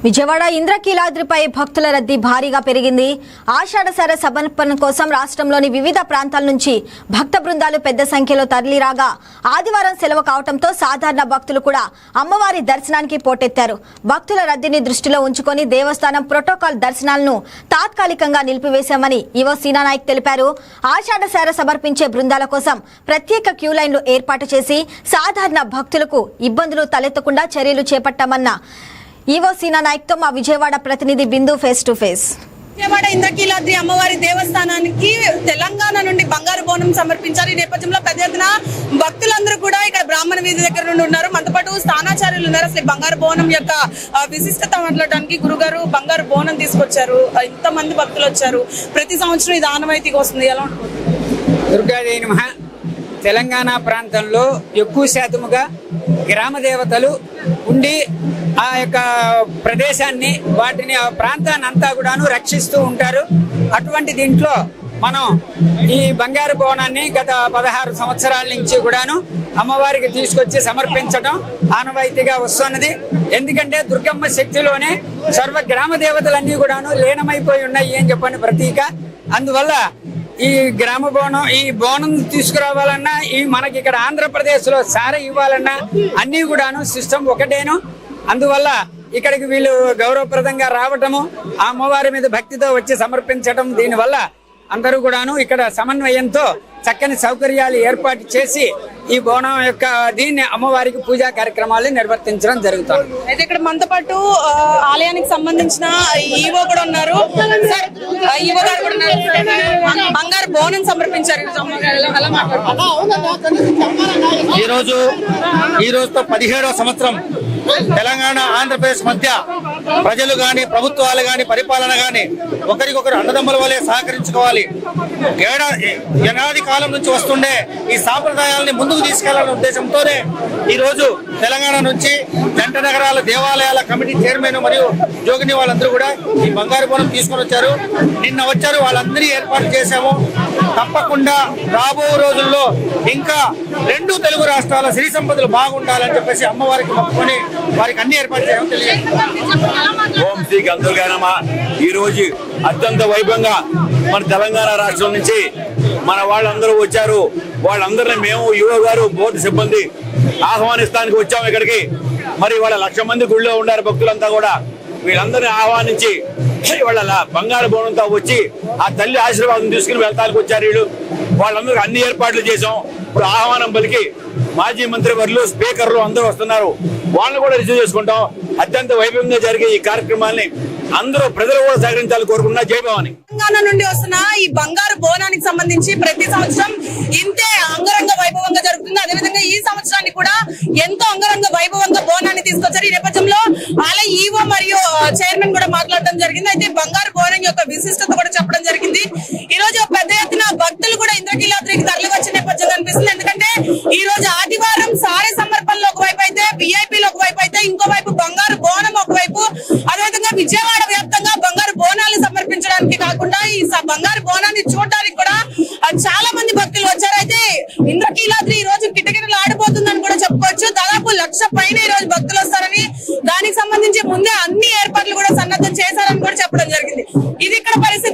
విజయవాడ ఇంద్రకీలాద్రిపై భక్తుల రద్దీ భారీగా పెరిగింది. ఆషాఢసర సమర్పణ కోసం రాష్ట్రంలోని వివిధ ప్రాంతాల నుంచి భక్త బృందాలు పెద్ద సంఖ్యలో తరలిరాగా ఆదివారం సెలవు కావడంతో సాధారణ భక్తులు కూడా అమ్మవారి దర్శనానికి పోటెత్తారు. భక్తుల రద్దీని దృష్టిలో ఉంచుకొని దేవస్థానం ప్రోటోకాల్ దర్శనాలను తాత్కాలికంగా నిలిపివేశామని ఈవో సీనా నాయక్ తెలిపారు. ఆషాఢసర సమర్పించే బృందాల కోసం ప్రత్యేక క్యూ లైన్లు ఏర్పాటు చేసి సాధారణ భక్తులకు ఇబ్బందులు తలెత్తకుండా చర్యలు చేపట్టామన్న ఈవో సీనా నాయక్ తో మా విజయవాడ ప్రతినిధి Bindu face to face. Vijayawada Indrakeeladri అమ్మవారి దేవస్థానానికి తెలంగాణ నుండి బంగారు బోనం సమర్పించారు. ఈ నేపథ్యంలో పెద్ద ఎత్తున భక్తులందరూ కూడా ఇక్కడ బ్రాహ్మణ వీధి దగ్గర నుండి ఉన్నారు. మనతో పాటు స్థానాచార్యులు ఉన్నారు. అసలు బంగారు బోనం యొక్క విశిష్టత మాట్లాడడానికి గురుగారు బంగారు బోనం తీసుకొచ్చారు. ఇంతమంది భక్తులు వచ్చారు. ప్రతి సంవత్సరం ఇది ఆనవాయితీగా వస్తుంది. ఎలా ఉంటుంది? దుర్గాదేవి నమః. తెలంగాణ ప్రాంతంలో ఎక్కువ శాతముగా గ్రామ దేవతలు ఉండి ఆ యొక్క ప్రదేశాన్ని వాటిని ఆ ప్రాంతాన్ని అంతా కూడాను రక్షిస్తూ ఉంటారు. అటువంటి దీంట్లో మనం ఈ బంగారు బోనాన్ని గత 16 సంవత్సరాల నుంచి కూడాను అమ్మవారికి తీసుకొచ్చి సమర్పించడం ఆనవాయితీగా వస్తున్నది. ఎందుకంటే దుర్గమ్మ శక్తిలోనే సర్వ గ్రామ దేవతలన్నీ కూడాను లీనమైపోయి ఉన్నాయి అని చెప్పని ప్రతీక. అందువల్ల ఈ గ్రామ బోనం ఈ బోనం తీసుకురావాలన్నా ఈ మనకి ఇక్కడ ఆంధ్రప్రదేశ్ లో సార ఇవ్వాలన్నా అన్ని కూడాను సిస్టమ్ ఒకటేను. అందువల్ల ఇక్కడికి వీళ్ళు గౌరవప్రదంగా రావటము ఆ అమ్మవారి మీద భక్తితో వచ్చి సమర్పించటం, దీనివల్ల అందరూ కూడాను ఇక్కడ సమన్వయంతో చక్కని సౌకర్యాలు ఏర్పాటు చేసి ఈ బోనం యొక్క దీన్ని అమ్మవారికి పూజా కార్యక్రమాలు నిర్వర్తించడం జరుగుతుంది. అయితే ఇక్కడ మనతో పాటు ఆలయానికి సంబంధించిన ఈవో కూడా ఉన్నారు. ఈవో గారు కూడా ఉన్నారు. బంగారు బోనం సమర్పించారు. ఈ రోజుతో 17వ సంవత్సరం తెలంగాణ ఆంధ్రప్రదేశ్ మధ్య ప్రజలు గాని ప్రభుత్వాలు గాని పరిపాలన గాని ఒకరికొకరు అన్నదమ్ముల వలె సహకరించుకోవాలి. ఏడాది కాలం నుంచి వస్తుండే ఈ సాంప్రదాయాలని ముందుకు తీసుకెళ్లాలనే ఉద్దేశంతోనే ఈ రోజు తెలంగాణ నుంచి జంట నగరాల దేవాలయాల కమిటీ చైర్మన్ మరియు జోగిని వాళ్ళందరూ కూడా ఈ బంగారు బోనం తీసుకొని వచ్చారు. నిన్న వచ్చారు, వాళ్ళందరినీ ఏర్పాటు చేశాము. తప్పకుండా రాబో రోజుల్లో ఇంకా 2 తెలుగు రాష్ట్రాల సిరి సంపదలు బాగుండాలని చెప్పేసి అమ్మవారికి మొక్కుకొని వారికి అన్ని ఏర్పాటు చేయడం తెలియదు. ఓం శ్రీ గంధర్గానమ. ఈ రోజు అత్యంత వైభవంగా మన తెలంగాణ రాష్ట్రం నుంచి మన వాళ్ళందరూ వచ్చారు. వాళ్ళందరినీ మేము యువ గారు బోర్డు సిబ్బంది ఆహ్వానిస్తానికి వచ్చాము ఇక్కడికి. మరి వాళ్ళ 1,00,000 మంది గుళ్ళో ఉన్నారు భక్తులంతా కూడా. వీళ్ళందరినీ ఆహ్వానించి వాళ్ళ బంగారు బోనంతో వచ్చి ఆ తల్లి ఆశీర్వాదం తీసుకుని వెళ్తానికి వచ్చారు వీళ్ళు. వాళ్ళందరికీ అన్ని ఏర్పాట్లు చేసాం. ఇప్పుడు ఆహ్వానం పలికి మాజీ మంత్రి వర్లు స్పీకర్లు అందరూ వస్తున్నారు. వాళ్ళని కూడా రిసీవ్ చేసుకుంటాం. అత్యంత వైభవంగా జరిగే ఈ కార్యక్రమాన్ని అందరూ ప్రజలు కూడా సహకరించాలని కోరుకున్నా. జయభవాని. తెలంగాణ నుండి వస్తున్న ఈ బంగారు బోనానికి సంబంధించి ప్రతి సంవత్సరం ఇంతే అంగరంగ వైభవంగా జరుగుతుంది. అదేవిధంగా ఈ సంవత్సరానికి కూడా ఎంతో అంగరంగ వైభవంగా బోనాన్ని తీసుకొచ్చారు. ఈ నేపథ్యంలో ఆలయ ఈవో మరియు చైర్మన్ కూడా మాట్లాడడం జరిగింది. అయితే బంగారు బోనం యొక్క విశిష్టత కూడా చెప్పడం జరిగింది. ఈ రోజు పెద్ద ఎత్తున భక్తులు కూడా ఇంద్రకీలాద్రికి తరలి వచ్చిన నేపథ్యం కనిపిస్తుంది. ఎందుకంటే ఈ రోజు ఆదివారం సారే సమర్పణలో ఒకవైపు అయితే విఐపీలో ఒకవైపు అయితే ఇంకోవైపు బంగారు బోనం ఒకవైపు, అదేవిధంగా విజయవాడ వ్యాప్తంగా బంగారు బోనాలు సమర్పించడానికి కాకుండా ఈ బంగారు బోనాన్ని చూడడానికి కూడా చాలా మంది భక్తులు వచ్చారు. అయితే ఇంద్రకీలాద్రి ఈ రోజు కిటకిటలు ఆడిపోతుందని కూడా చెప్పుకోవచ్చు. దాదాపు 1,00,000 పైన ఈ రోజు భక్తులు వస్తారని, దానికి సంబంధించి ముందే అన్ని ఏర్పాట్లు కూడా సన్నద్ధం చేశారని కూడా చెప్పడం జరిగింది. ఇది ఇక్కడ పరిస్థితి.